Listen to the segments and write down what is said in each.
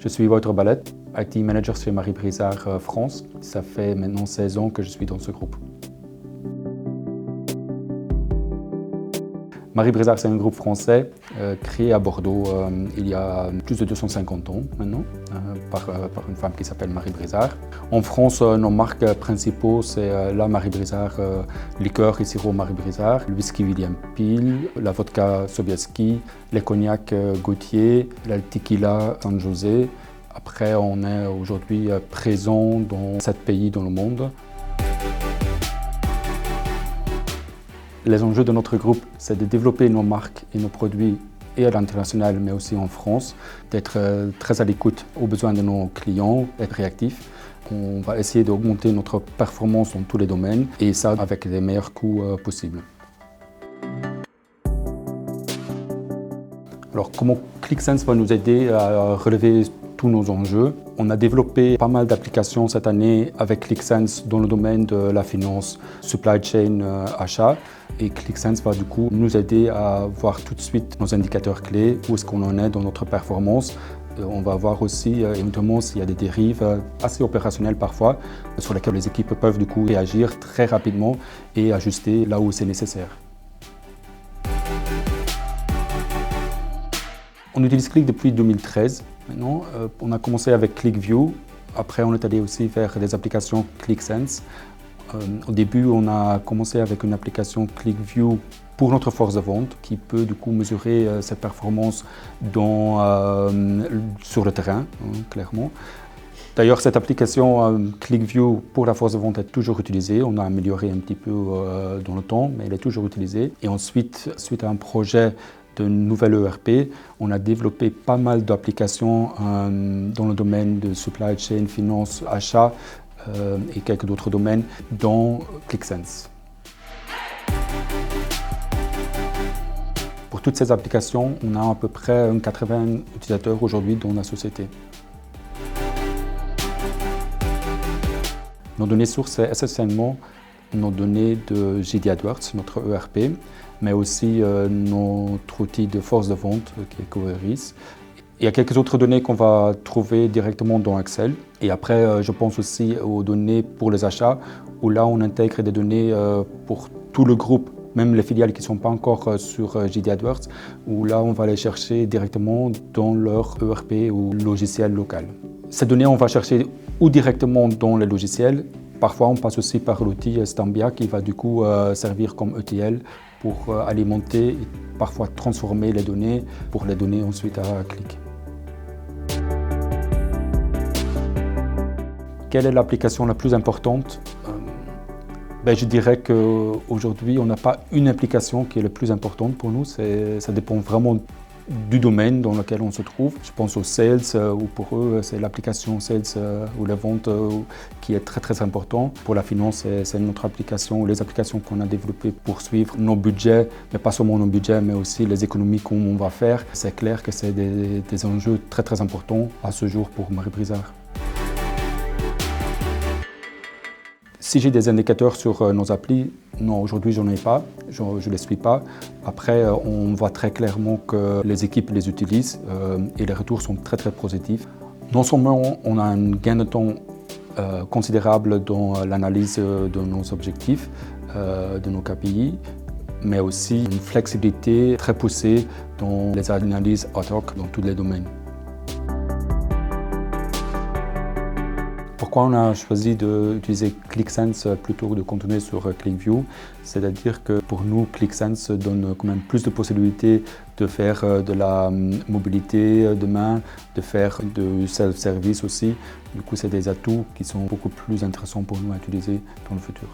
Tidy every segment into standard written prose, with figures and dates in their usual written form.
Je suis Wouter Ballet, IT Manager chez Marie Brizard France. Ça fait maintenant 16 ans que je suis dans ce groupe. Marie Brizard, c'est un groupe français créé à Bordeaux il y a plus de 250 ans maintenant, par une femme qui s'appelle Marie Brizard. En France, nos marques principaux, c'est la Marie Brizard liqueur et sirop Marie Brizard, le whisky William Peel, la vodka Sobieski, les cognacs Gautier, le tequila San José. Après, on est aujourd'hui présent dans 7 pays dans le monde. Les enjeux de notre groupe, c'est de développer nos marques et nos produits et à l'international, mais aussi en France, d'être très à l'écoute aux besoins de nos clients, être réactifs. On va essayer d'augmenter notre performance dans tous les domaines et ça avec les meilleurs coûts possibles. Alors, comment ClickSense va nous aider à relever tous nos enjeux? On a développé pas mal d'applications cette année avec ClickSense dans le domaine de la finance, supply chain, achat. Et ClickSense va du coup nous aider à voir tout de suite nos indicateurs clés, où est-ce qu'on en est dans notre performance. On va voir aussi éventuellement s'il y a des dérives assez opérationnelles parfois, sur lesquelles les équipes peuvent du coup réagir très rapidement et ajuster là où c'est nécessaire. On utilise Click depuis 2013 maintenant. On a commencé avec ClickView. Après, on est allé aussi vers des applications ClickSense. Au début, on a commencé avec une application ClickView pour notre force de vente qui peut du coup mesurer ses performances sur le terrain, clairement. D'ailleurs, cette application ClickView pour la force de vente est toujours utilisée. On a amélioré un petit peu dans le temps, mais elle est toujours utilisée. Et ensuite, suite à un projet de nouvelle ERP, on a développé pas mal d'applications dans le domaine de supply chain, finance, achat et quelques autres domaines dans ClickSense. Pour toutes ces applications, on a à peu près 80 utilisateurs aujourd'hui dans la société. Nos données sources, c'est essentiellement nos données de JD AdWords, notre ERP, mais aussi notre outil de force de vente qui est Coveris. Il y a quelques autres données qu'on va trouver directement dans Excel. Et après, je pense aussi aux données pour les achats, où là, on intègre des données pour tout le groupe, même les filiales qui ne sont pas encore sur JD AdWords, où là, on va les chercher directement dans leur ERP ou logiciel local. Ces données, on va chercher ou directement dans les logiciels. Parfois, on passe aussi par l'outil Stambia qui va du coup servir comme ETL pour alimenter et parfois transformer les données pour les donner ensuite à Click. Quelle est l'application la plus importante? Je dirais qu'aujourd'hui, on n'a pas une application qui est la plus importante pour nous. Ça dépend vraiment du domaine dans lequel on se trouve. Je pense au sales, où pour eux, c'est l'application sales ou la vente qui est très très important. Pour la finance, c'est notre application, les applications qu'on a développées pour suivre nos budgets, mais pas seulement nos budgets, mais aussi les économies qu'on va faire. C'est clair que c'est des enjeux très très importants à ce jour pour Marie Brizard. Si j'ai des indicateurs sur nos applis, non, aujourd'hui j'en ai pas, je ne les suis pas. Après, on voit très clairement que les équipes les utilisent et les retours sont très très positifs. Non seulement on a un gain de temps considérable dans l'analyse de nos objectifs, de nos KPI, mais aussi une flexibilité très poussée dans les analyses ad hoc dans tous les domaines. Pourquoi on a choisi d'utiliser ClickSense plutôt que de continuer sur ClickView? C'est-à-dire que pour nous, ClickSense donne quand même plus de possibilités de faire de la mobilité de main, de faire du self-service aussi. Du coup, c'est des atouts qui sont beaucoup plus intéressants pour nous à utiliser dans le futur.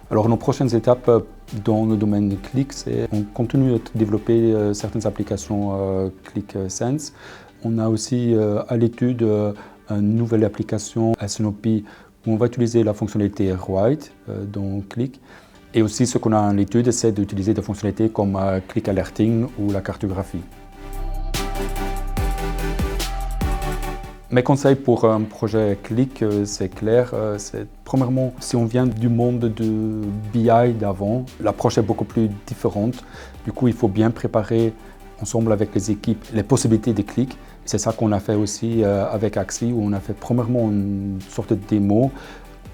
Alors, nos prochaines étapes dans le domaine de Click, c'est qu'on continue de développer certaines applications ClickSense. On a aussi à l'étude une nouvelle application SNOP où on va utiliser la fonctionnalité White dans Click. Et aussi ce qu'on a à l'étude, c'est d'utiliser des fonctionnalités comme Click Alerting ou la cartographie. Mes conseils pour un projet Click, c'est clair. Premièrement, si on vient du monde de BI d'avant, l'approche est beaucoup plus différente. Du coup, il faut bien préparer ensemble avec les équipes les possibilités de clic. C'est ça qu'on a fait aussi avec Axi, où on a fait premièrement une sorte de démo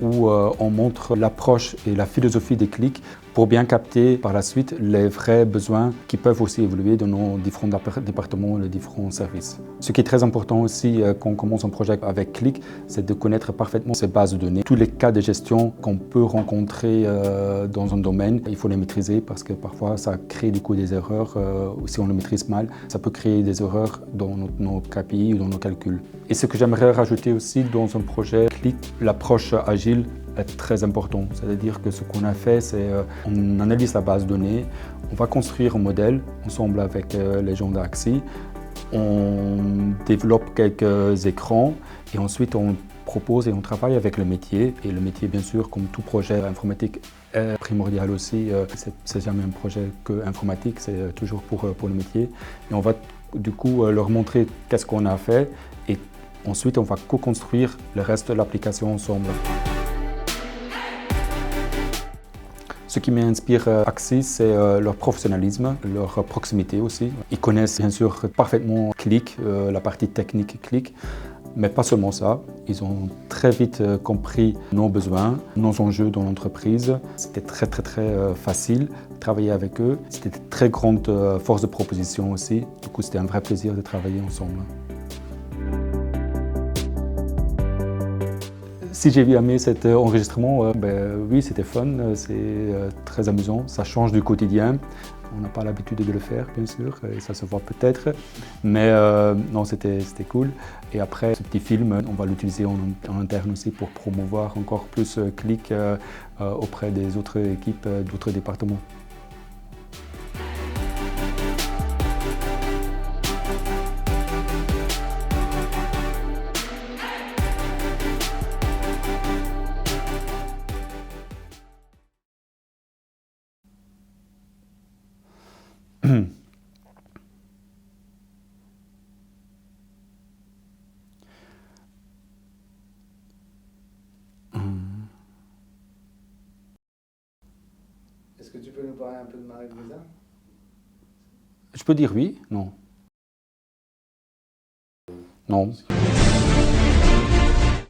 où on montre l'approche et la philosophie des clics pour bien capter par la suite les vrais besoins qui peuvent aussi évoluer dans nos différents départements, les différents services. Ce qui est très important aussi quand on commence un projet avec Click, c'est de connaître parfaitement ces bases de données. Tous les cas de gestion qu'on peut rencontrer dans un domaine, il faut les maîtriser parce que parfois ça crée du coup des erreurs, ou si on le maîtrise mal, ça peut créer des erreurs dans nos KPI ou dans nos calculs. Et ce que j'aimerais rajouter aussi dans un projet Click, l'approche agile est très important. C'est-à-dire que ce qu'on a fait, c'est on analyse la base de données, on va construire un modèle ensemble avec les gens d'Axi, on développe quelques écrans et ensuite on propose et on travaille avec le métier. Et le métier, bien sûr, comme tout projet informatique, est primordial aussi. C'est jamais un projet que informatique, c'est toujours pour le métier. Et on va du coup leur montrer qu'est-ce qu'on a fait et ensuite on va co-construire le reste de l'application ensemble. Ce qui m'inspire Axi, c'est leur professionnalisme, leur proximité aussi. Ils connaissent bien sûr parfaitement Click, la partie technique Click, mais pas seulement ça. Ils ont très vite compris nos besoins, nos enjeux dans l'entreprise. C'était très facile de travailler avec eux. C'était une très grande force de proposition aussi. Du coup, c'était un vrai plaisir de travailler ensemble. Si j'ai aimé cet enregistrement, oui, c'était fun, c'est très amusant, ça change du quotidien. On n'a pas l'habitude de le faire, bien sûr, et ça se voit peut-être, mais non, c'était cool. Et après, ce petit film, on va l'utiliser en interne aussi pour promouvoir encore plus Click auprès des autres équipes d'autres départements. Est-ce que tu peux nous parler un peu de Marek Brisa? Je peux dire oui? Non. Non.